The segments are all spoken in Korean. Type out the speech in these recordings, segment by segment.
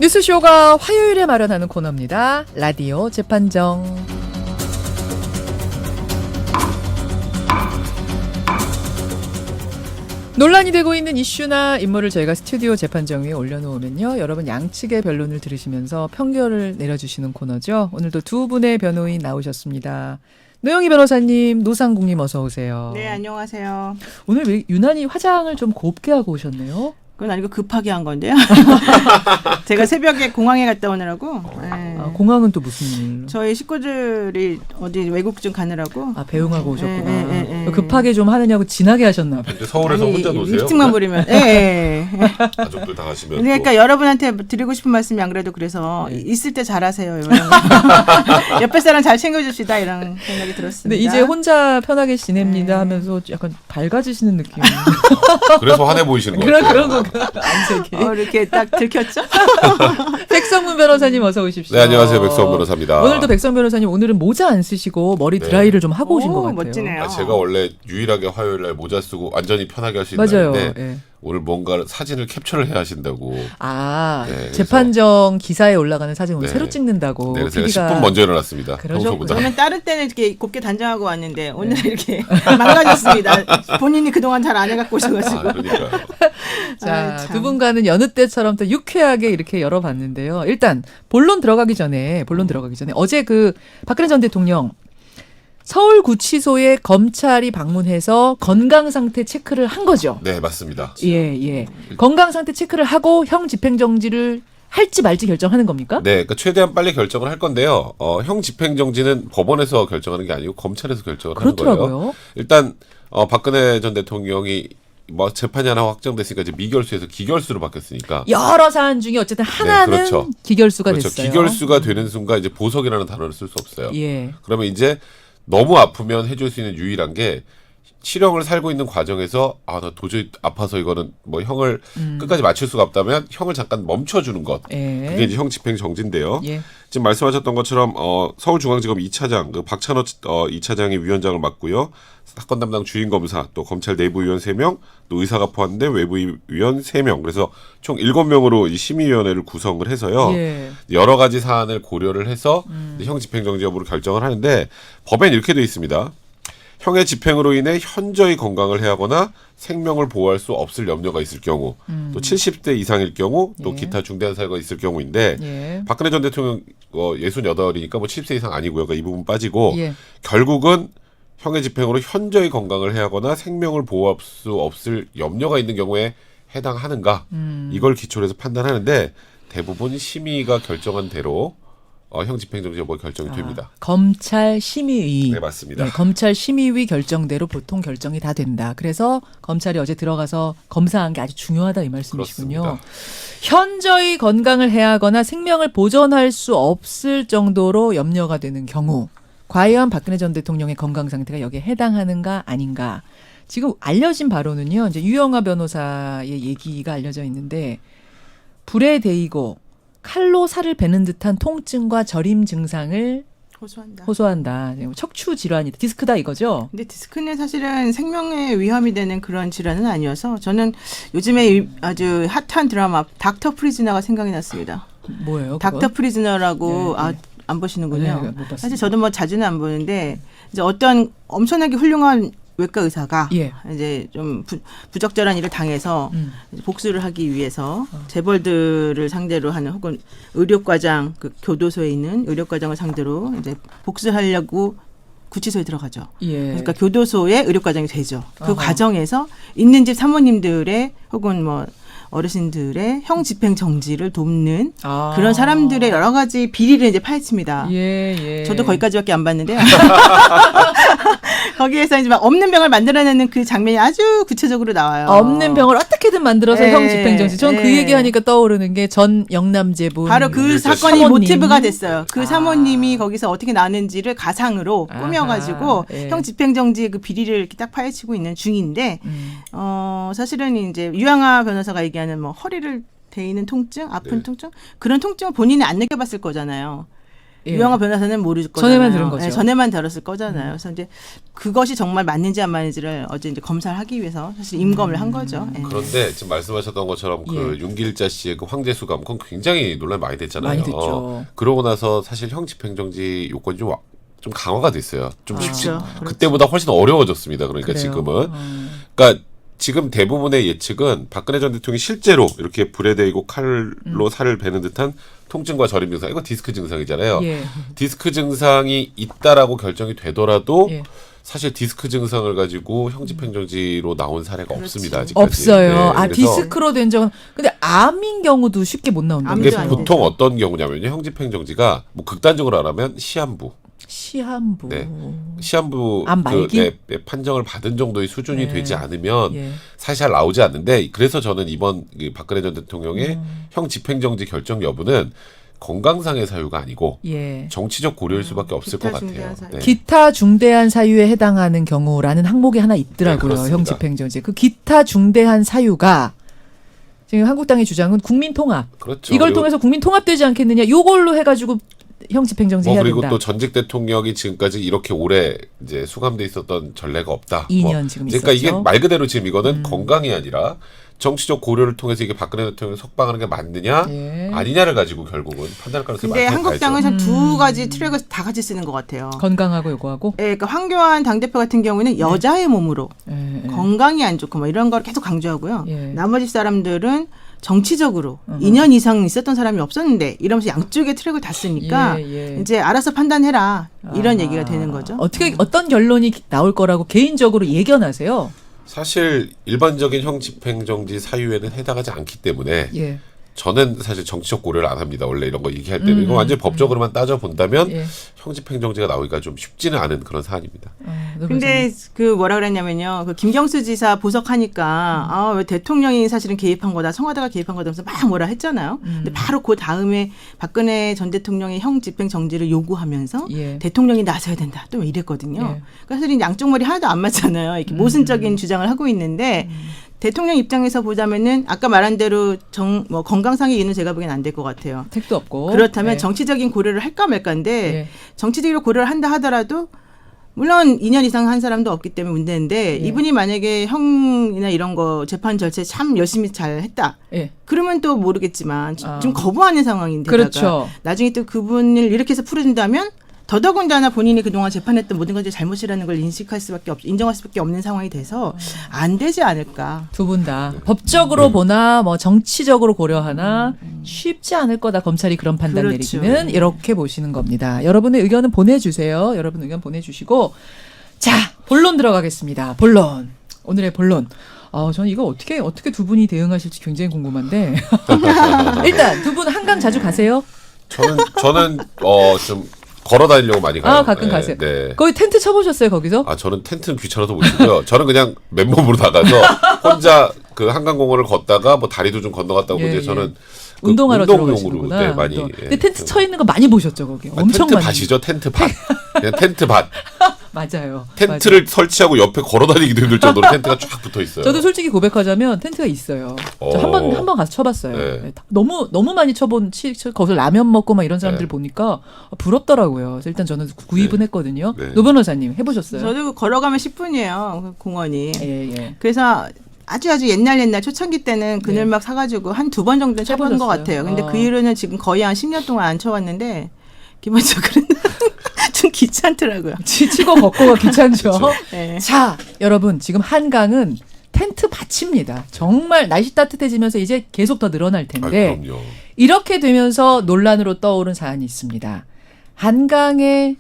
뉴스쇼가 화요일에 마련하는 코너입니다. 라디오 재판정. 논란이 되고 있는 이슈나 인물을 저희가 스튜디오 재판정 위에 올려놓으면요. 여러분 양측의 변론을 들으시면서 평결을 내려주시는 코너죠. 오늘도 두 분의 변호인 나오셨습니다. 노영희 변호사님, 노상국님 어서 오세요. 네, 안녕하세요. 오늘 왜 유난히 화장을 좀 곱게 하고 오셨네요? 그건 아니고 급하게 한 건데요. 제가 새벽에 공항에 갔다 오느라고. 네. 아, 공항은 또 무슨 일로? 저희 식구들이 어디 외국 좀 가느라고. 아, 배웅하고 오셨구나. 네. 급하게 좀 하느냐고 진하게 하셨나 봐요. 근데 서울에서 혼자 노세요? 립스틱만 부리면. 네. 가족들 다 가시면. 그러니까 여러분한테 드리고 싶은 말씀이 안 그래도 그래서 있을 때 잘하세요. 옆에 사람 잘 챙겨줍시다 이런 생각이 들었습니다. 근데 이제 혼자 편하게 지냅니다 하면서 약간 밝아지시는 느낌. 그래서 화내 보이시는 거예요. 그런 거 안색이. 이렇게 딱 들켰죠? 백성문 변호사님 어서 오십시오. 네, 안녕하세요. 백성문 변호사입니다. 오늘도 백성 변호사님 오늘은 모자 안 쓰시고 머리 네. 드라이를 좀 하고 오신 것 같아요. 멋지네요. 제가 원래 유일하게 화요일 날 모자 쓰고 완전히 편하게 할 수 맞아요. 있는데 예. 오늘 뭔가 사진을 캡처를 해야 하신다고. 아, 네, 그래서- 재판정 기사에 올라가는 사진 오늘 네. 새로 찍는다고. 네, 그래서 PD가 제가 10분 먼저 일어났습니다. 그러셨구나. 평소보다. 저는 다른 때는 이렇게 곱게 단장하고 왔는데 오늘 이렇게 망가졌습니다. 본인이 그동안 잘 안 해갖고 오셔가지고. 그러니까. 자, 아유, 참. 두 분과는 여느 때처럼 또 유쾌하게 이렇게 열어봤는데요. 일단 본론 들어가기 전에 어제 그 박근혜 전 대통령 서울구치소에 검찰이 방문해서 건강 상태 체크를 한 거죠. 네, 맞습니다. 예. 건강 상태 체크를 하고 형 집행정지를 할지 말지 결정하는 겁니까? 네, 그러니까 최대한 빨리 결정을 할 건데요. 형 집행정지는 법원에서 결정하는 게 아니고 검찰에서 결정을 하는 거예요. 그렇더라고요. 일단 박근혜 전 대통령이 뭐 재판이 하나 확정됐으니까 이제 미결수에서 기결수로 바뀌었으니까. 여러 사안 중에 어쨌든 하나는 그렇죠. 기결수가 그렇죠. 됐어요. 기결수가 되는 순간 이제 보석이라는 단어를 쓸 수 없어요. 예. 그러면 이제 너무 아프면 해줄 수 있는 유일한 게 실형을 살고 있는 과정에서 나 도저히 아파서 이거는 뭐 형을 끝까지 맞출 수가 없다면 형을 잠깐 멈춰주는 것. 예. 그게 이제 형 집행 정지인데요. 예. 지금 말씀하셨던 것처럼 서울중앙지검 2차장 그 박찬호 2차장이 위원장을 맡고요. 사건 담당 주임 검사 또 검찰 내부위원 3명 또 의사가 포함된 외부위원 3명 그래서 총 7명으로 이 심의위원회를 구성을 해서요. 예. 여러 가지 사안을 고려를 해서 형 집행정지 여부를 결정을 하는데 법에는 이렇게 되어 있습니다. 형의 집행으로 인해 현저히 건강을 해하거나 생명을 보호할 수 없을 염려가 있을 경우 또 70대 이상일 경우 또 예. 기타 중대한 사유가 있을 경우인데 예. 박근혜 전 대통령 68이니까 뭐 70세 이상 아니고요. 그러니까 이 부분 빠지고 예. 결국은 형의 집행으로 현저히 건강을 해하거나 생명을 보호할 수 없을 염려가 있는 경우에 해당하는가 이걸 기초로 해서 판단하는데 대부분 심의가 결정한 대로 형 집행정지 여부가 결정이 됩니다. 검찰 심의위. 네, 맞습니다. 네, 검찰 심의위 결정대로 보통 결정이 다 된다. 그래서 검찰이 어제 들어가서 검사한 게 아주 중요하다 이 말씀이시군요. 그렇습니다. 현저히 건강을 해하거나 생명을 보존할 수 없을 정도로 염려가 되는 경우 과연 박근혜 전 대통령의 건강 상태가 여기에 해당하는가 아닌가. 지금 알려진 바로는요. 이제 유영하 변호사의 얘기가 알려져 있는데 불에 데이고 칼로 살을 베는 듯한 통증과 저림 증상을 호소한다. 척추 질환이다. 디스크다 이거죠? 근데 디스크는 사실은 생명에 위험이 되는 그런 질환은 아니어서 저는 요즘에 아주 핫한 드라마 닥터 프리즈너가 생각이 났습니다. 뭐예요? 닥터 그건? 프리즈너라고 예, 예. 안 보시는군요. 네, 못 봤습니다. 사실 저도 뭐 자주는 안 보는데 이제 어떤 엄청나게 훌륭한 외과 의사가 예. 이제 좀 부적절한 일을 당해서 이제 복수를 하기 위해서 어. 재벌들을 상대로 하는 혹은 의료과장 그 교도소에 있는 의료과장을 상대로 이제 복수하려고 구치소에 들어가죠. 예. 그러니까 교도소에 의료과장이 되죠. 그 어허. 과정에서 있는 집 사모님들의 혹은 뭐 어르신들의 형 집행 정지를 돕는 아. 그런 사람들의 여러 가지 비리를 이제 파헤칩니다. 예. 저도 거기까지밖에 안 봤는데요. 거기에서 이제 막 없는 병을 만들어내는 그 장면이 아주 구체적으로 나와요. 없는 병을 어떻게든 만들어서 예, 형 집행정지. 전 그 예. 얘기하니까 떠오르는 게 전 영남제분. 바로 그 그렇죠. 사건이 사모님. 모티브가 됐어요. 그 아. 사모님이 거기서 어떻게 나는지를 가상으로 아하, 꾸며가지고 예. 형 집행정지의 그 비리를 이렇게 딱 파헤치고 있는 중인데, 음. 사실은 이제 유영하 변호사가 얘기하는 뭐 허리를 데이는 통증, 아픈 네. 통증 그런 통증을 본인이 안 느껴봤을 거잖아요. 예. 유영아 변호사는 모를 거잖아요. 전에만 들은 거죠. 네, 전에만 들었을 거잖아요. 그래서 이제 그것이 정말 맞는지 안 맞는지를 어제 이제 검사를 하기 위해서 사실 임검을 한 거죠. 예. 그런데 지금 말씀하셨던 것처럼 그 윤길자 씨의 그 황제 수감 그건 굉장히 논란이 많이 됐잖아요. 많이 됐죠. 그러고 나서 사실 형 집행정지 요건이 좀 강화가 됐어요. 좀 쉽지. 그렇죠. 그때보다 훨씬 어려워졌습니다. 그러니까 그래요. 지금은. 그러니까 지금 대부분의 예측은 박근혜 전 대통령이 실제로 이렇게 불에 대고 칼로 살을 베는 듯한 통증과 저림 증상, 이거 디스크 증상이잖아요. 예. 디스크 증상이 있다라고 결정이 되더라도 예. 사실 디스크 증상을 가지고 형 집행정지로 나온 사례가 그렇지. 없습니다. 아직까지. 없어요. 네, 아 그래서 디스크로 된 적은 근데 암인 경우도 쉽게 못 나온다. 이게 암도 안 보통 어떤 경우냐면요. 형 집행정지가 뭐 극단적으로 하라면 시한부. 시한부. 네. 시한부 암 말기? 판정을 받은 정도의 수준이 네. 되지 않으면 예. 사실 잘 나오지 않는데 그래서 저는 이번 그 박근혜 전 대통령의 형 집행정지 결정 여부는 건강상의 사유가 아니고 예. 정치적 고려일 수밖에 없을 기타 것 같아요. 중대한 사유. 네. 기타 중대한 사유에 해당하는 경우라는 항목이 하나 있더라고요. 네, 그렇습니다. 형 집행정지. 그 기타 중대한 사유가 지금 한국당의 주장은 국민 통합. 그렇죠. 이걸 그리고 통해서 국민 통합되지 않겠느냐. 요걸로 해가지고 형 집행정지 해야 그리고 된다. 또 전직 대통령이 지금까지 이렇게 오래 이제 수감돼 있었던 전례가 없다. 2년 지금 그러니까 있었죠. 이게 말 그대로 지금 이거는 건강이 아니라 정치적 고려를 통해서 이게 박근혜 대통령을 석방하는 게 맞느냐 예. 아니냐를 가지고 결국은 판단할 가능성이 근데 많다고 한국당은 봐야죠. 한 두 가지 트랙을 다 같이 쓰는 것 같아요. 건강하고 요거하고. 예, 그러니까 황교안 당대표 같은 경우는 여자의 몸으로 예, 예. 건강이 안 좋고 뭐 이런 걸 계속 강조하고요. 예. 나머지 사람들은 정치적으로 2년 이상 있었던 사람이 없었는데 이러면서 양쪽의 트랙을 다 쓰니까 예, 예. 이제 알아서 판단해라 이런 아하. 얘기가 되는 거죠. 어떤 결론이 나올 거라고 개인적으로 예견하세요? 사실 일반적인 형 집행정지 사유에는 해당하지 않기 때문에 예. 저는 사실 정치적 고려를 안 합니다. 원래 이런 거 얘기할 때는 이거 완전히 법적으로만 따져 본다면 예. 형 집행정지가 나오기가 좀 쉽지는 않은 그런 사안입니다. 근데 그 뭐라 그랬냐면요. 그 김경수 지사 보석하니까 아, 왜 대통령이 사실은 개입한 거다. 청와대가 개입한 거다. 하면서 막 뭐라 했잖아요. 근데 바로 그 다음에 박근혜 전 대통령의 형 집행 정지를 요구하면서 예. 대통령이 나서야 된다. 또 이랬거든요. 예. 그러니까 사실 양쪽 머리 하나도 안 맞잖아요. 이렇게 모순적인 주장을 하고 있는데 대통령 입장에서 보자면은 아까 말한 대로 뭐 건강상의 이유는 제가 보기엔 안 될 것 같아요. 택도 없고. 그렇다면 예. 정치적인 고려를 할까 말까인데 예. 정치적으로 고려를 한다 하더라도 물론 2년 이상 한 사람도 없기 때문에 문제인데 예. 이분이 만약에 형이나 이런 거 재판 절차에 참 열심히 잘 했다. 예. 그러면 또 모르겠지만 아. 좀 거부하는 상황인데다가 그렇죠. 나중에 또 그분을 이렇게 해서 풀어준다면 더더군다나 본인이 그동안 재판했던 모든 것이 잘못이라는 걸 인정할 수밖에 없는 상황이 돼서 안 되지 않을까. 두 분 다 법적으로 보나 뭐 정치적으로 고려하나 쉽지 않을 거다. 검찰이 그런 판단 그렇죠. 내리기는 이렇게 보시는 겁니다. 여러분의 의견은 보내주세요. 여러분 의견 보내주시고 자 본론 들어가겠습니다. 본론 오늘의 본론. 저는 이거 어떻게 두 분이 대응하실지 굉장히 궁금한데 일단 두 분 한강 자주 가세요? 저는 좀 걸어 다니려고 많이 가요. 가끔 네, 가세요. 네. 거기 텐트 쳐보셨어요 거기서? 저는 텐트는 귀찮아서 못 치고요. 저는 그냥 맨몸으로 나가서 혼자 그 한강공원을 걷다가 뭐 다리도 좀 건너갔다 오고 예, 이제 예. 저는 그 운동하러 운동용으로 들어가시는구나. 네, 많이. 또. 예. 근데 텐트 쳐 있는 거 많이 보셨죠 거기? 엄청 텐트 많이. 밭이죠. 텐트 밭. 그냥 텐트 밭. 맞아요. 텐트를 설치하고 옆에 걸어 다니기도 힘들 정도로 텐트가 쫙 붙어 있어요. 저도 솔직히 고백하자면 텐트가 있어요. 저 한 번 가서 쳐봤어요. 네. 네, 너무 많이 거기서 라면 먹고 막 이런 사람들 네. 보니까 부럽더라고요. 그래서 일단 저는 구입은 했거든요. 네. 노 변호사님 해보셨어요? 저도 걸어가면 10분이에요. 공원이. 예. 그래서 아주 옛날 초창기 때는 그늘막 사가지고 한 두 번 정도 쳐본 것 쳐보셨어요? 같아요. 근데 그 이후로는 지금 거의 한 10년 동안 안 쳐왔는데 기본적으로는 좀 귀찮더라고요. 치고 걷고가 귀찮죠. 네. 자, 여러분 지금 한강은 텐트 밭입니다. 정말 날씨 따뜻해지면서 이제 계속 더 늘어날 텐데 그럼요. 이렇게 되면서 논란으로 떠오른 사안이 있습니다. 한강에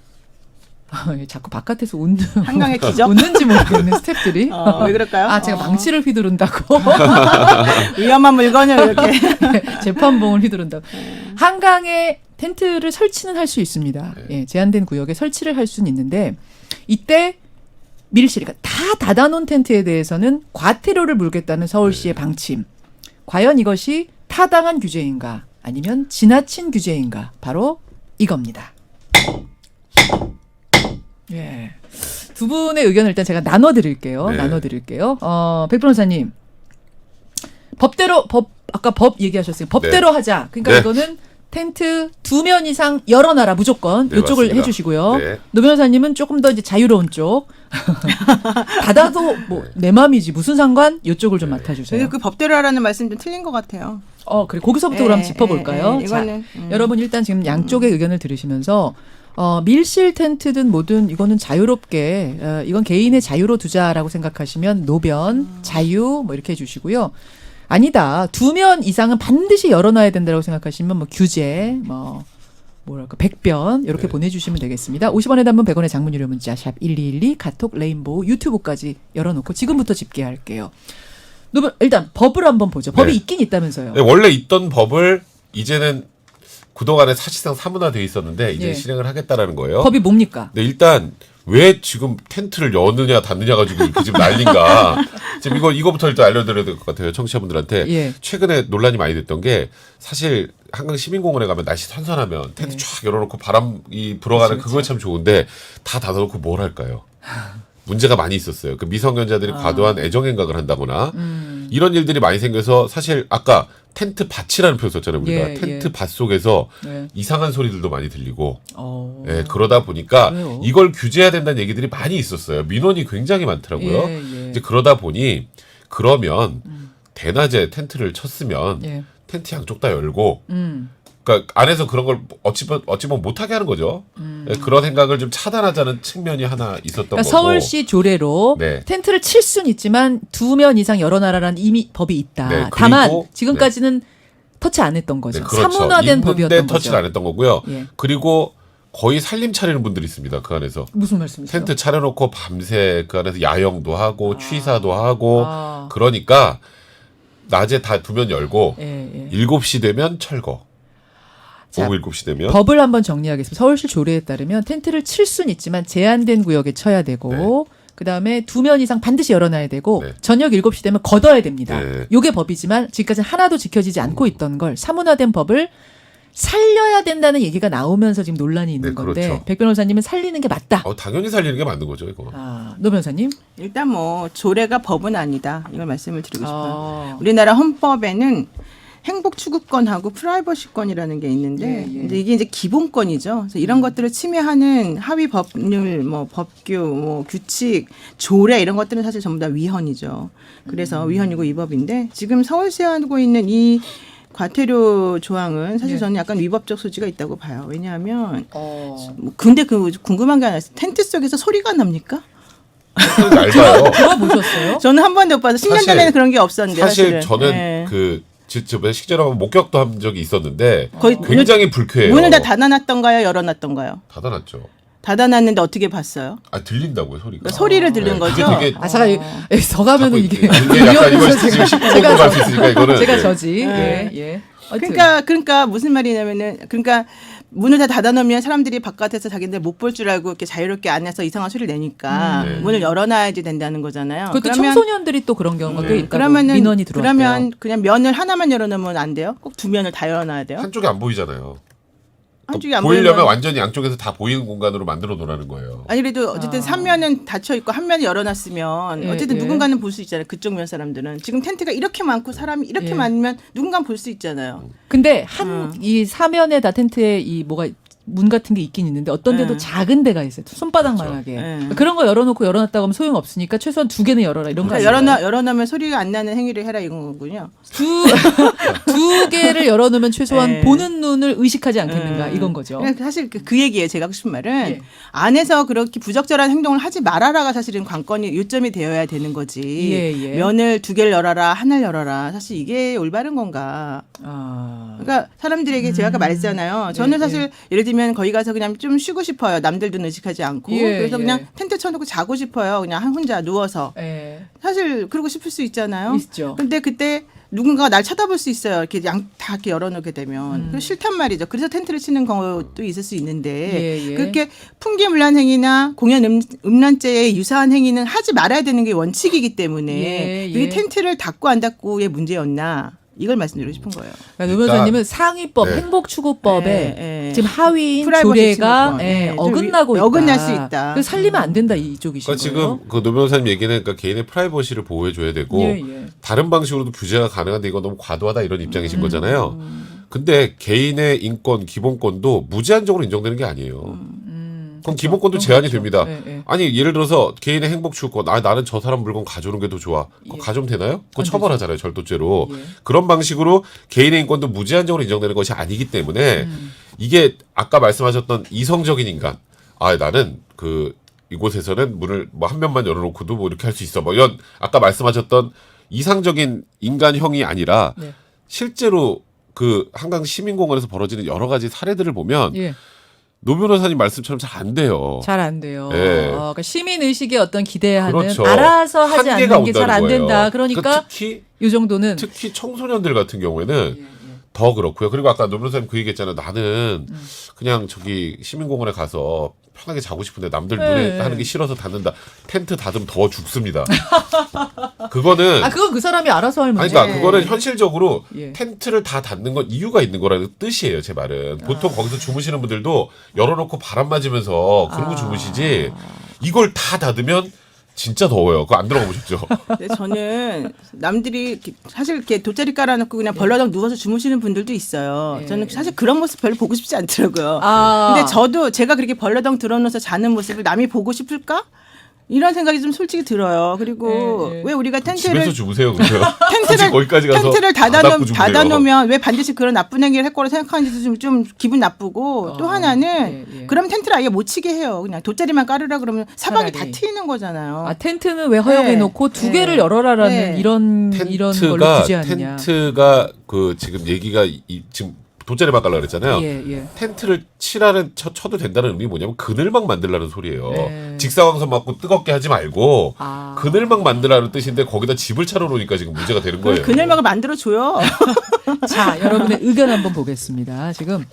자꾸 바깥에서 한강의 기적? 웃는지 모르겠는 스태프들이. 왜 그럴까요? 제가 망치를 휘두른다고. 위험한 물건을 이렇게. 재판봉을 휘두른다고. 한강에 텐트를 설치는 할 수 있습니다. 예, 제한된 구역에 설치를 할 수는 있는데 이때 밀실이 다 닫아놓은 텐트에 대해서는 과태료를 물겠다는 서울시의 방침. 과연 이것이 타당한 규제인가 아니면 지나친 규제인가 바로 이겁니다. 예. 두 분의 의견을 일단 제가 나눠드릴게요. 네. 백 변호사님, 아까 법 얘기하셨어요. 법대로 하자. 그러니까 네. 이거는 텐트 2면 이상 열어놔라 무조건 네, 이쪽을 맞습니다. 해주시고요. 네. 노 변호사님은 조금 더 이제 자유로운 쪽 닫아도 뭐 내 맘이지 무슨 상관 이쪽을 좀 맡아주세요. 그래서 그 법대로 하라는 말씀 좀 틀린 것 같아요. 그래 거기서부터 그럼 짚어볼까요? 이거는 여러분 일단 지금 양쪽의 의견을 들으시면서 밀실 텐트든 뭐든 이거는 자유롭게 이건 개인의 자유로 두자라고 생각하시면 노변, 자유 뭐 이렇게 해주시고요. 아니다 2면 이상은 반드시 열어놔야 된다고 생각하시면 뭐 규제 뭐랄까 백변 이렇게 보내주시면 되겠습니다. 50원의 단문 100원의 장문 유료 문자 샵 1212 카톡 레인보우 유튜브까지 열어놓고 지금부터 집계할게요. 일단 법을 한번 보죠. 법이 네. 있긴 있다면서요. 네, 원래 있던 법을 이제는 그동안에 사실상 사문화돼 있었는데 이제 예. 실행을 하겠다라는 거예요. 법이 뭡니까? 네, 일단 왜 지금 텐트를 여느냐 닫느냐 가지고 이렇게 지금 난린가. 지금 이거부터 일단 알려드려야 될 것 같아요. 청취자분들한테. 예. 최근에 논란이 많이 됐던 게 사실 한강 시민공원에 가면 날씨 선선하면 텐트 쫙 열어놓고 바람이 불어가는 그거 참 좋은데 다 닫아놓고 뭘 할까요? 문제가 많이 있었어요. 그 미성년자들이 과도한 애정행각을 한다거나 이런 일들이 많이 생겨서 사실 아까 텐트 밭이라는 표현 썼잖아요. 우리가 예, 텐트 예. 밭 속에서 네. 이상한 소리들도 많이 들리고 네. 그러다 보니까 그래요? 이걸 규제해야 된다는 얘기들이 많이 있었어요. 민원이 굉장히 많더라고요. 예. 이제 그러다 보니 그러면 대낮에 텐트를 쳤으면 예. 텐트 양쪽 다 열고 그러니까 안에서 그런 걸 어찌 보면 못하게 하는 거죠. 그런 생각을 좀 차단하자는 측면이 하나 있었던 그러니까 거고. 서울시 조례로 네. 텐트를 칠 수는 있지만 2면 이상 열어놔라라는 이미 법이 있다. 네, 그리고- 다만 지금까지는 터치 안 했던 거죠. 네, 그렇죠. 사문화된 있는데 법이었던 터치를 거죠. 안 했던 거고요. 예. 그리고 거의 살림 차리는 분들이 있습니다. 그 안에서. 무슨 말씀이세요? 텐트 차려놓고 밤새 그 안에서 야영도 하고 취사도 하고 아. 그러니까 낮에 다 두면 열고 예. 7시 되면 철거. 자, 오후 7시 되면 법을 한번 정리하겠습니다. 서울시 조례에 따르면 텐트를 칠 수는 있지만 제한된 구역에 쳐야 되고 그다음에 2면 이상 반드시 열어놔야 되고 네. 저녁 7시 되면 걷어야 됩니다. 네. 요게 법이지만 지금까지 하나도 지켜지지 않고 있던 걸 사문화된 법을 살려야 된다는 얘기가 나오면서 지금 논란이 있는 네, 건데 그렇죠. 백 변호사님은 살리는 게 맞다. 당연히 살리는 게 맞는 거죠, 이거. 노 변호사님? 일단 뭐 조례가 법은 아니다. 이걸 말씀을 드리고 싶어요. 아. 우리나라 헌법에는 행복 추구권하고 프라이버시권이라는 게 있는데 예. 근데 이게 이제 기본권이죠. 그래서 이런 것들을 침해하는 하위 법률, 뭐 법규, 뭐 규칙, 조례 이런 것들은 사실 전부 다 위헌이죠. 그래서 위헌이고 위법인데 지금 서울시에 하고 있는 이 과태료 조항은 사실 예. 저는 약간 위법적 소지가 있다고 봐요. 왜냐하면 어. 뭐 근데 그 궁금한 게 하나 있어요. 텐트 속에서 소리가 납니까? 알바요. 들어보셨어요? 저는 한 번도 못 봐서 10년 사실- 전에는 그런 게 없었는데 사실 사실은. 저는 예. 저번에 식전하고 목격도 한 적이 있었는데 거의 굉장히 불쾌해요. 문을 다 닫아놨던가요, 열어놨던가요? 닫아놨죠. 닫아놨는데 어떻게 봤어요? 들린다고요, 소리가. 그러니까 소리를 들은 네, 거죠. 그게 되게 잠깐 더 가면은 이게 약간 이거 지금 제가 19분 갈 수 있으니까 이거는 제가 네. 저지. 네. 예. 하여튼. 그러니까 무슨 말이냐면은 그러니까 문을 다 닫아놓으면 사람들이 바깥에서 자기들 못 볼 줄 알고 이렇게 자유롭게 안에서 이상한 소리를 내니까 네. 문을 열어놔야지 된다는 거잖아요. 그것도 청소년들이 또 그런 경우가 꽤 있다고 그러면은 민원이 들어왔대요. 그러면 그냥 면을 하나만 열어놓으면 안 돼요? 꼭 2면을 다 열어놔야 돼요? 한쪽이 안 보이잖아요. 한쪽이 안 보이려면 보이면 완전히 양쪽에서 다 보이는 공간으로 만들어 놓으라는 거예요. 아니 그래도 어쨌든 3면은 닫혀 있고 한 면을 열어놨으면 예, 어쨌든 예. 누군가는 볼 수 있잖아요. 그쪽 면 사람들은 지금 텐트가 이렇게 많고 사람이 이렇게 예. 많으면 누군가는 볼 수 있잖아요. 근데 이 사면에 다 텐트에 이 뭐가 문 같은 게 있긴 있는데 어떤 데도 네. 작은 데가 있어요. 손바닥만하게. 그렇죠. 네. 그런 거 열어놓고 열어놨다고 하면 소용 없으니까 최소한 2개는 열어라 이런 거 그러니까 아니에요? 열어놓으면 소리가 안 나는 행위를 해라 이건 거군요. 두 개를 열어놓으면 최소한 네. 보는 눈을 의식하지 않겠는가 이건 거죠. 그러니까 사실 그 얘기예요. 제가 하고 싶은 말은 예. 안에서 그렇게 부적절한 행동을 하지 말아라가 사실은 관건이 요점이 되어야 되는 거지. 예. 면을 2개를 열어라, 하나를 열어라. 사실 이게 올바른 건가? 아. 그러니까 사람들에게 제가 아까 말했잖아요. 저는 예, 사실 예를 들면 거기 가서 그냥 좀 쉬고 싶어요. 남들도 의식하지 않고. 예, 그래서 예. 그냥 텐트 쳐놓고 자고 싶어요. 그냥 혼자 누워서. 예. 사실 그러고 싶을 수 있잖아요. 있죠. 근데 그때 누군가가 날 쳐다볼 수 있어요. 이렇게 다 이렇게 열어놓게 되면. 그래서 싫단 말이죠. 그래서 텐트를 치는 경우도 있을 수 있는데 예. 그렇게 풍기문란 행위나 공연 음란죄에 유사한 행위는 하지 말아야 되는 게 원칙이기 때문에 예. 이게 텐트를 닫고 안 닫고의 문제였나 이걸 말씀드리고 싶은 거예요. 그러니까 노 변호사님은 상위법, 네. 행복추구법에 예, 예. 지금 하위인 프라이버시 조례가 추구권. 예, 좀 어긋나고 있다. 어긋날 수 있다. 그래서 살리면 안 된다 이쪽이신 그러니까 거예요. 지금 그 노 변호사님 얘기는 그러니까 개인의 프라이버시를 보호해줘야 되고 예. 다른 방식으로도 규제가 가능한데 이건 너무 과도하다 이런 입장이신 거잖아요. 근데 개인의 인권, 기본권도 무제한적으로 인정되는 게 아니에요. 그럼 그렇죠. 기본권도 그건 제한이 그렇죠. 됩니다. 네, 네. 아니 예를 들어서 개인의 행복 추구권, 나는 저 사람 물건 가져오는 게 더 좋아. 그거 예. 가져오면 되나요? 그거 안 처벌하잖아요, 절도죄로. 예. 그런 방식으로 개인의 인권도 무제한적으로 인정되는 것이 아니기 때문에 이게 아까 말씀하셨던 이성적인 인간. 나는 이곳에서는 문을 뭐 한 면만 열어놓고도 뭐 이렇게 할 수 있어. 뭐 이런 아까 말씀하셨던 이상적인 인간형이 아니라 네. 실제로 한강 시민공원에서 벌어지는 여러 가지 사례들을 보면 예. 노 변호사님 말씀처럼 잘 안 돼요. 잘 안 돼요. 예. 그러니까 시민 의식의 어떤 기대하는 그렇죠. 알아서 하지 한계가 않는 게 잘 안 온다는 된다. 거예요. 그러니까 이 정도는 특히 청소년들 같은 경우에는 더 그렇고요. 그리고 아까 노 변호사님 그 얘기했잖아요. 나는 그냥 저기 시민공원에 가서 편하게 자고 싶은데 남들 네. 눈에 하는 게 싫어서 닫는다. 텐트 닫으면 더 죽습니다. 그거는 그건 그 사람이 알아서 할 아니, 문제. 그러니까 그거는 현실적으로 예. 텐트를 다 닫는 건 이유가 있는 거라는 뜻이에요, 제 말은. 보통 거기서 주무시는 분들도 열어놓고 바람 맞으면서 그러고 주무시지. 이걸 다 닫으면 진짜 더워요. 그거 안 들어가 보셨죠? 근데 저는 남들이 사실 이렇게 돗자리 깔아놓고 그냥 벌러덩 누워서 주무시는 분들도 있어요. 예. 저는 사실 그런 모습 별로 보고 싶지 않더라고요. 아. 근데 저도 제가 그렇게 벌러덩 들어놓아서 자는 모습을 남이 보고 싶을까? 이런 생각이 좀 솔직히 들어요. 그리고 예, 예. 왜 우리가 집에서 텐트를 주무세요, 그러면. 굳이 거기까지 가서 텐트를 다 닫고 주무세요. 닫아놓으면 왜 반드시 그런 나쁜 행위를 할 거라 생각하는지도 좀 기분 나쁘고 또 하나는 예, 예. 그럼 텐트를 아예 못 치게 해요. 그냥 돗자리만 깔으라 그러면 사방이 차라리. 다 트이는 거잖아요. 텐트는 왜 허용해놓고 네. 두 개를 열어라라는 네. 이런 걸로 규제하느냐. 텐트가 지금 얘기가 지금 돗자리만 깔라 그랬잖아요. 예. 텐트를 쳐도 된다는 의미 뭐냐면 그늘막 만들라는 소리예요. 네. 직사광선 맞고 뜨겁게 하지 말고 아. 그늘막 만들라는 뜻인데 거기다 집을 차려 놓으니까 지금 문제가 되는 그럼 거예요. 그늘막을 만들어줘요. 자, 여러분의 의견 한번 보겠습니다. 지금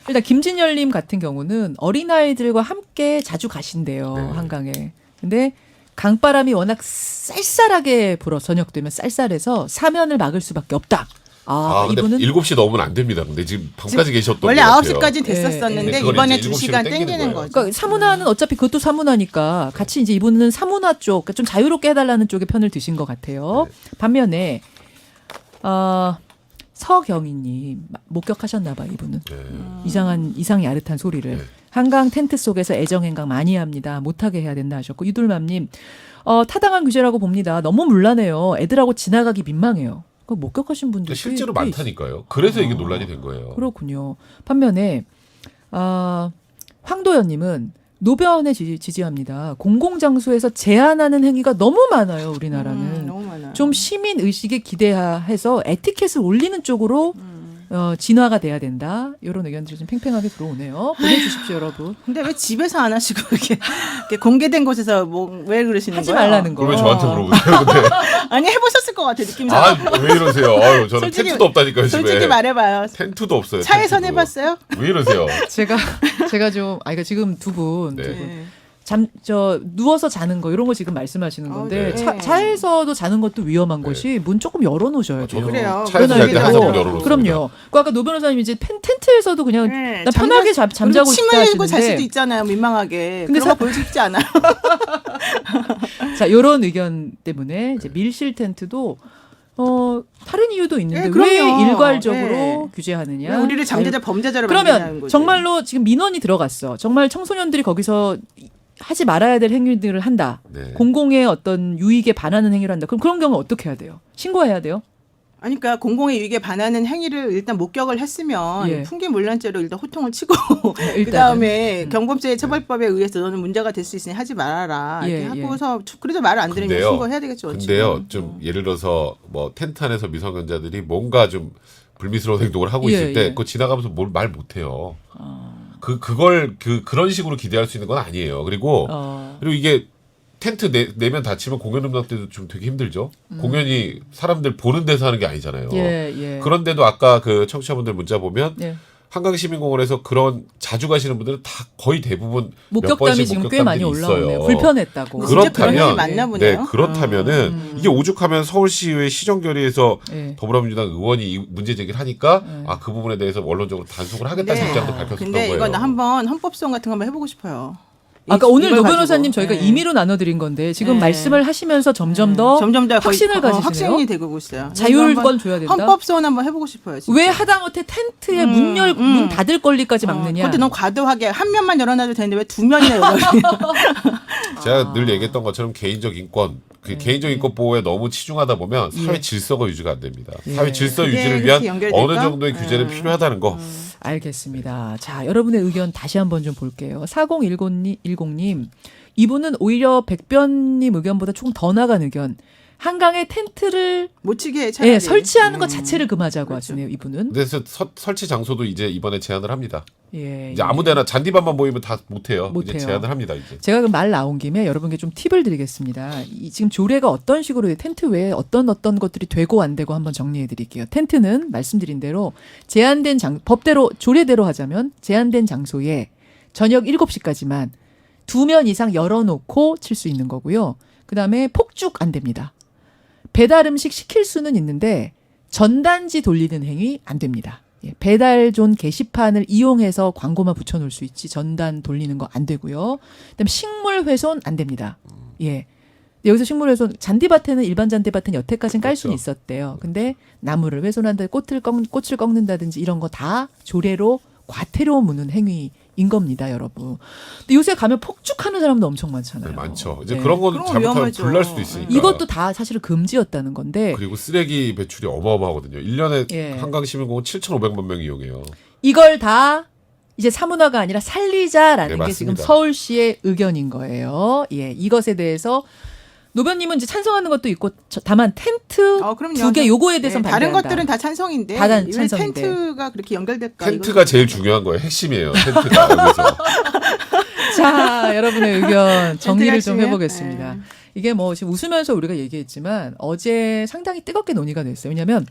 일단 김진열님 같은 경우는 어린아이들과 함께 자주 가신대요. 네. 한강에. 근데 강바람이 워낙 쌀쌀하게 불어 저녁 되면 쌀쌀해서 사면을 막을 수밖에 없다. 근데 이분은 7시 넘으면 안 됩니다. 근데 지금 밤까지 계셨던 원래 것 같아요. 9시까지 됐었었는데 네, 그걸 이번에 이제 2시간 7시로 땡기는 땡기는 거죠. 그러니까 사문화는 어차피 그것도 사문화니까 같이 이제 이분은 사문화 쪽, 그러니까 좀 자유롭게 해달라는 쪽의 편을 드신 것 같아요. 반면에 서경희님 목격하셨나봐 이분은 이상이 아릇한 소리를 네. 한강 텐트 속에서 애정행각 많이 합니다. 못하게 해야 된다 하셨고 유돌맘님 타당한 규제라고 봅니다. 너무 문란해요. 애들하고 지나가기 민망해요. 그 목격하신 분들 실제로 많다니까요. 그래서 이게 논란이 된 거예요. 그렇군요. 반면에 황도연님은 노변에 지지합니다. 공공장소에서 제한하는 행위가 너무 많아요. 우리나라는. 너무 많아요. 좀 시민 의식에 기대해서 에티켓을 올리는 쪽으로 진화가 돼야 된다. 이런 의견들이 좀 팽팽하게 들어오네요. 보내주십시오, 여러분. 근데 왜 집에서 안 하시고 이렇게 공개된 곳에서 왜 그러시는 하지 거예요? 말라는 거. 그러면 저한테 물어보세요. 근데 아니 해보셨을 것 같아 느낌상. 왜 이러세요? 저는 솔직히- 텐트도 없다니까요 집에. 솔직히 말해봐요. 텐트도 없어요. 차에선 텐트도. 해봤어요? 왜 이러세요? 제가 좀 그러니까 지금 두 분 네. 누워서 자는 거 이런 거 지금 말씀하시는 건데 네. 차에서도 자는 것도 위험한 네. 것이 문 조금 열어놓으셔야 돼요. 그래요. 차에서 잘 때 그러나 항상 이게 문 또- 열어놓습니다. 그럼요. 그 아까 노 변호사님 이제 텐트에서도 그냥 네, 난 편하게 잠자고 그리고 싶다 침을 흘리고 잘 수도 하시는데 있잖아요. 민망하게. 근데 그런 거 보여주고 싶지 않아요. 자 이런 의견 때문에 이제 밀실 텐트도 다른 이유도 있는데 네, 왜 그럼요. 일괄적으로 네. 규제하느냐? 왜 우리를 잠재자 범죄자로 만드냐는 그러면 거죠. 정말로 지금 민원이 들어갔어. 정말 청소년들이 거기서 하지 말아야 될 행위들을 한다. 네. 공공의 어떤 유익에 반하는 행위를 한다. 그럼 그런 경우 어떻게 해야 돼요? 신고해야 돼요? 아니, 그러니까 공공의 유익에 반하는 행위를 일단 목격을 했으면 예. 풍기물란죄로 일단 호통을 치고 일단은. 그다음에 경범죄 처벌법에 의해서 너는 문제가 될 수 있으니 하지 말아라 예, 이렇게 하고서 그래도 말을 안 들으면 근데요, 신고해야 되겠죠. 근데요, 좀 예를 들어서 뭐 텐트 안에서 미성년자들이 뭔가 좀 불미스러운 행동을 하고 예, 있을 때 예. 그거 지나가면서 말 못해요. 그런 식으로 기대할 수 있는 건 아니에요. 그리고 이게 텐트 내면 다치면 공연 음악 때도 좀 되게 힘들죠. 공연이 사람들 보는 데서 하는 게 아니잖아요. 예. 그런데도 아까 그 청취자분들 문자 보면 예. 한강시민공원에서 그런 자주 가시는 분들은 다 거의 대부분 몇 목격담이 번씩 지금 꽤 많이 목격담들이 올라오네요. 있어요. 불편했다고. 진짜 그런 일이 그렇다면 많나 보네요. 네, 그렇다면은 이게 오죽하면 서울시의회 시정결의에서 예. 더불어민주당 의원이 이 문제 제기를 하니까 그 부분에 대해서 원론적으로 단속을 하겠다는 입장도 밝혔었던 근데 거예요. 이건 한번 헌법소원 같은 거 한번 해보고 싶어요. 아까 오늘 이걸 노 가지고. 변호사님 저희가 네. 임의로 나눠드린 건데 지금 네. 말씀을 하시면서 점점 더 거의 확신을 가지시네요. 확신이 되고 있어요. 자율권 줘야 된다. 헌법소원 한번 해보고 싶어요. 진짜. 왜 하다못해 텐트에 문 닫을 권리까지 막느냐. 그것도 너무 과도하게 한 면만 열어놔도 되는데 왜 두 면이나 열어놔요? 제가 늘 얘기했던 것처럼 개인적 인권, 그 개인적 인권 보호에 너무 치중하다 보면 사회 질서가 유지가 안 됩니다. 사회 질서 그게 유지를 그렇게 위한 연결될까? 어느 정도의 규제는 필요하다는 거. 알겠습니다. 자, 여러분의 의견 다시 한번 좀 볼게요. 4010님, 이분은 오히려 백변님 의견보다 조금 더 나간 의견. 한강에 텐트를 못 치게 차라리. 설치하는 것 자체를 금하자고 하시네요, 이분은. 그래서 설치 장소도 이제 이번에 제한을 합니다. 예, 이제 아무데나 잔디밭만 보이면 다 못해요. 못해요. 이제 제한을 합니다. 이제. 제가 그 말 나온 김에 여러분께 좀 팁을 드리겠습니다. 지금 조례가 어떤 식으로 텐트 외에 어떤 것들이 되고 안 되고 한번 정리해 드릴게요. 텐트는 말씀드린 대로 제한된 법대로 조례대로 하자면 제한된 장소에 저녁 7시까지만 2면 이상 열어놓고 칠 수 있는 거고요. 그다음에 폭죽 안 됩니다. 배달 음식 시킬 수는 있는데 전단지 돌리는 행위 안 됩니다. 예, 배달존 게시판을 이용해서 광고만 붙여놓을 수 있지 전단 돌리는 거 안 되고요. 그다음에 식물 훼손 안 됩니다. 예. 여기서 식물 훼손 잔디밭에는 일반 잔디밭은 여태까지는 깔 수는 그렇죠. 있었대요. 근데 나무를 훼손한다, 꽃을 꺾는다든지 이런 거 다 조례로 과태료 무는 행위인 겁니다, 여러분. 근데 요새 가면 폭죽하는 사람도 엄청 많잖아요. 네, 많죠. 이제 네. 그런 건 그럼 잘못하면 위험하죠. 불날 수도 있으니까. 이것도 다 사실은 금지였다는 건데 그리고 쓰레기 배출이 어마어마하거든요. 1년에 예. 한강시민공원 7,500만 명이 이용해요. 이걸 다 이제 사문화가 아니라 살리자라는 네, 게 지금 맞습니다. 서울시의 의견인 거예요. 예, 이것에 대해서 노변님은 이제 찬성하는 것도 있고 다만 텐트 그럼요. 2개 요거에 대해서는 다른 반대한다. 것들은 다 찬성인데 다 왜 찬성인데. 텐트가 그렇게 연결될까? 텐트가 제일 중요한 거예요. 핵심이에요. 텐트가 여기서. 자, 여러분의 의견 정리를 좀 하시면? 해보겠습니다. 이게 뭐 지금 웃으면서 우리가 얘기했지만 어제 상당히 뜨겁게 논의가 됐어요. 왜냐하면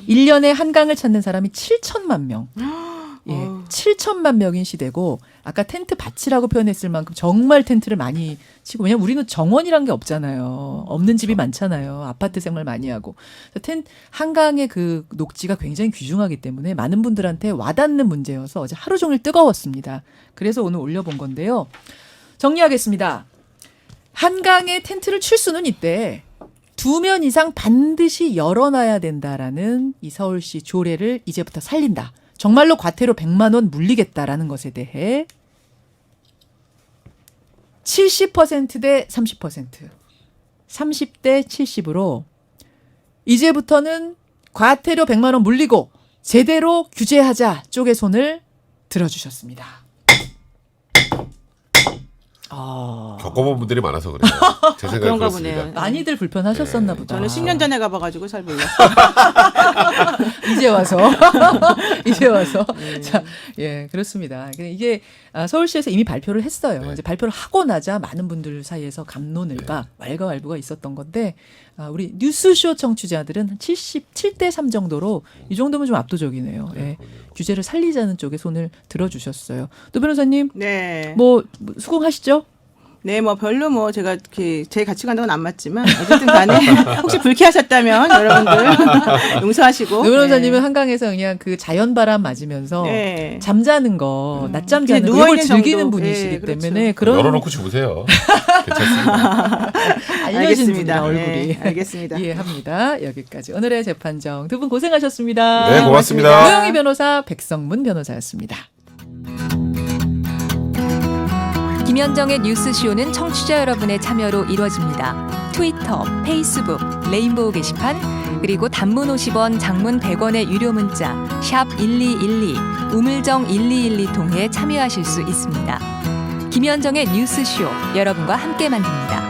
1년에 한강을 찾는 사람이 7천만 명. 예, 7천만 명인 시대고 아까 텐트 밭이라고 표현했을 만큼 정말 텐트를 많이 치고 왜냐면 우리는 정원이란 게 없잖아요. 없는 집이 많잖아요. 아파트 생활 많이 하고. 한강의 그 녹지가 굉장히 귀중하기 때문에 많은 분들한테 와닿는 문제여서 어제 하루 종일 뜨거웠습니다. 그래서 오늘 올려본 건데요. 정리하겠습니다. 한강에 텐트를 칠 수는 있대. 2면 이상 반드시 열어놔야 된다라는 이 서울시 조례를 이제부터 살린다. 정말로 과태료 100만 원 물리겠다라는 것에 대해 70%대 30%, 30대 70으로 이제부터는 과태료 100만 원 물리고 제대로 규제하자 쪽의 손을 들어주셨습니다. 겪어본 분들이 많아서 그래요. 제 생각에 그런가 그렇습니다. 보네요. 많이들 불편하셨었나 보다. 저는 10년 전에 가봐가지고 잘 몰랐어요. 이제 와서 이제 와서 자, 예, 그렇습니다. 이게 서울시에서 이미 발표를 했어요. 네. 이제 발표를 하고 나자 많은 분들 사이에서 감론을박 왈가왈부가 있었던 건데 우리 뉴스쇼 청취자들은 한 77대 3 정도로 이 정도면 좀 압도적이네요. 예. 규제를 살리자는 쪽에 손을 들어주셨어요. 노 변호사님, 네. 뭐 수긍하시죠? 네, 뭐 별로 뭐 제가 이렇게 제 가치관과는 안 맞지만 어쨌든 간에 혹시 불쾌하셨다면 여러분들 용서하시고. 노 변호사님은 한강에서 그냥 그 자연 바람 맞으면서 네. 잠자는 거, 낮잠 그냥 자는 거 이걸 누워있는 즐기는 정도. 분이시기 네, 그렇죠. 때문에 그런 열어놓고 주무세요. 괜찮습니다. 알려진 분이라 알겠습니다. 얼굴이. 네, 알겠습니다. 이해합니다. 여기까지 오늘의 재판정 두 분 고생하셨습니다. 네, 고맙습니다. 노영희 변호사, 백성문 변호사였습니다. 김현정의 뉴스쇼는 청취자 여러분의 참여로 이루어집니다. 트위터, 페이스북, 레인보우 게시판, 그리고 단문 50원, 장문 100원의 유료 문자 샵 1212, 우물정 1212 통해 참여하실 수 있습니다. 김현정의 뉴스쇼, 여러분과 함께 만듭니다.